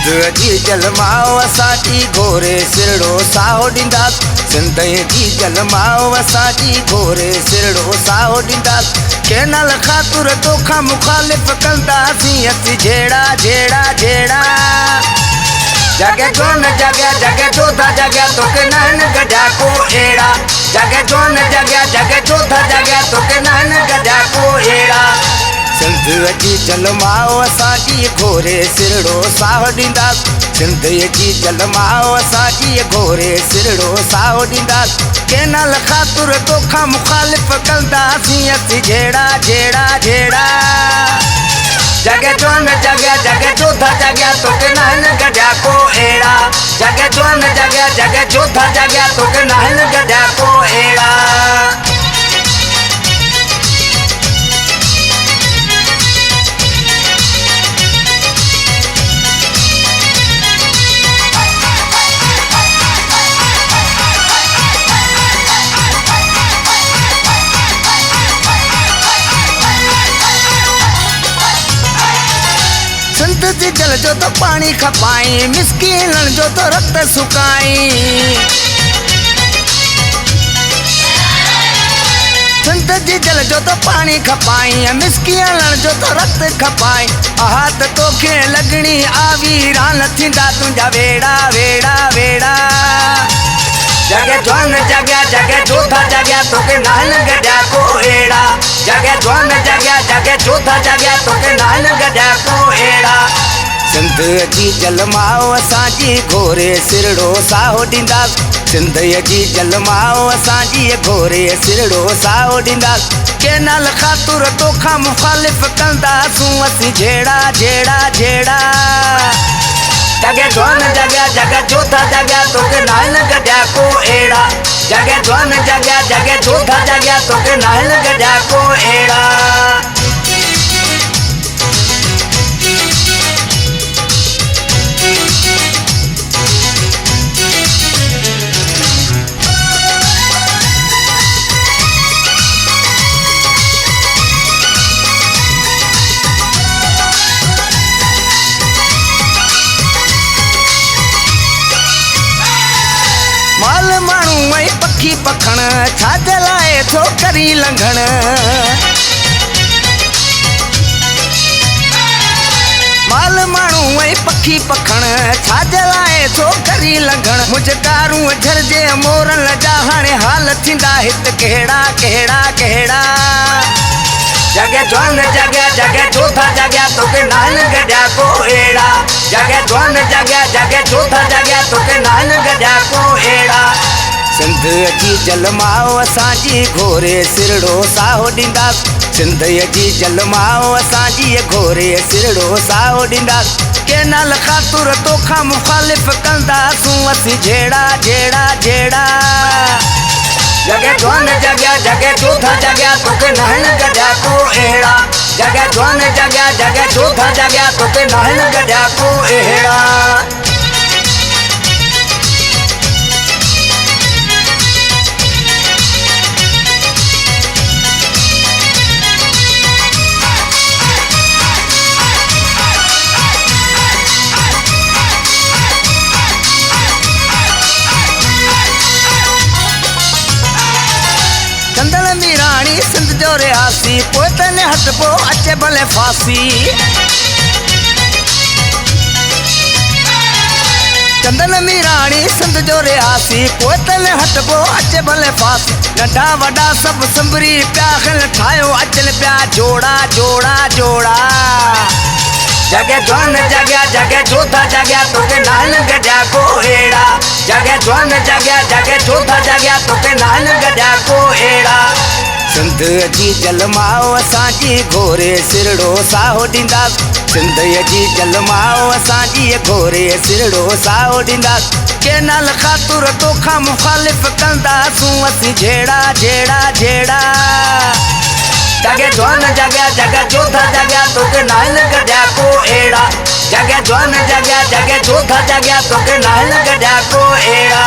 जी जलमाओ असांजी घोरे सिरड़ो साहो ॾींदास। सिंध जी जलमाओ असांजी घोरे सिरड़ो साहो ॾींदास। कैनल ख़ातुर तोखां मुखालिफ़ कंदासीं असीं झेड़ा झेड़ा झेड़ा। जगह जोन जगह जगह चौथा जगह तोखे नहन गजा को अहिड़ा। जगह जोन जगह जगह चौथा जगह तोखे नहन गजा को अहिड़ा। सिंध जी जलमाओ असांजी घोरे सिरड़ो साहो ॾींदास। सिंध जी जलमाओ असांजी घोरे सिरड़ो साहो ॾींदास। कैनल ख़ातुर तोखां मुखालिफ़ कंदासीं असीं झेड़ा झेड़ा झेड़ा। जगह जोन जगह जगह चौथा जगह तोखे नहन गजा को अहिड़ा। जगह जोन जगह जगह चौथा जगह तोखे नहन गजा को अहिड़ा। सिंध जी जल जो तो पानी खपाई, मिसकीनन जो तो रक्त सुकाई। सिंध जी जल जो तो पानी खपाई, मिसकीनन जो तो रक्त खपाई। हाथ तोखे लगणी आवी रान थींदा तुंहिंजा वेड़ा वेड़ा वेड़ा। जगह जोन जगह जगह चौथा जगह तोखे नहन गजा को अहिड़ा। जगह जोन जगह जगह चौथा जगह तोखे नहन गजा को अहिड़ा। सिंध जी जलमाओ असांजी घोरे सिरड़ो साहो ॾींदास। सिंध जी जलमाओ असांजी घोरे सिरड़ो साहो ॾींदास। कैनल ख़ातुर तोखां मुखालिफ़ कंदासूं असीं झेड़ा झेड़ा झेड़ा। जगह जोन जगह जगह चौथा जगह तोखे नहन गजा को अहिड़ा। जगह जोन जगह जगह चौथा जगह तोखे नहन गजा को अहिड़ा। माल माण्हू ऐं पखी पखण छाजे लाइ थो करी लंघण। माल माण्हू ऐं पखी पखण छाजे लाइ थो करी लंघण। मुझकारूं झरजे मोरन जा हाणे हाल थींदा हित कहिड़ा कहिड़ा कहिड़ा। जगह जोन जगह जगह चौथा जगह तोखे नहन गजा को अहिड़ा। जगह जोन जगह जगह चौथा जगह तोखे नहन गजा को अहिड़ा। सिंध जी जलमाओ असांजी घोरे सिरड़ो साहो ॾींदास। सिंध जी जलमाओ असांजी घोरे सिरड़ो साहो ॾींदास। कैनल ख़ातुर तोखां मुखालिफ़ कंदासूं असीं झेड़ा झेड़ा झेड़ा। जगह जोन जगह जगह चौथा जगह तोखे नहन गजा को अहिड़ा। जगह जोन जगह जगह चौथा जगह तोखे नहन गजा को अहिड़ा। चंदन मी राणी सिंध जो रियासी, पोइ तने हटबो अचे भले फांसी। चंदन मी राणी सिंध जो रियासी, पोइ तने हटबो अचे भले फांसी। नंढा वॾा सभु संभरी पिया खिल ठाहियो अचनि पिया जोड़ा जोड़ा जोड़ा। जगह जोन जगह जगह चौथा जगह तोखे नहन गजा को अहिड़ा। जगह जोन जगह जगह चौथा जगह तोखे नहन गजा को अहिड़ा। सिंध जी जलमाओ असांजी घोरे सिरड़ो साहो ॾींदास। सिंध जी जलमाओ असांजी घोरे सिरड़ो साहो ॾींदास। कैनल ख़ातुर तोखां मुखालिफ़ कंदासूं असीं झेड़ा झेड़ा झेड़ा। जगह जोन जगह जगह चौथा जगह तोखे नहन गजा को अहिड़ा। जगह जोन जगह जगह चौथा जगह तोखे नहन गजा को अहिड़ा।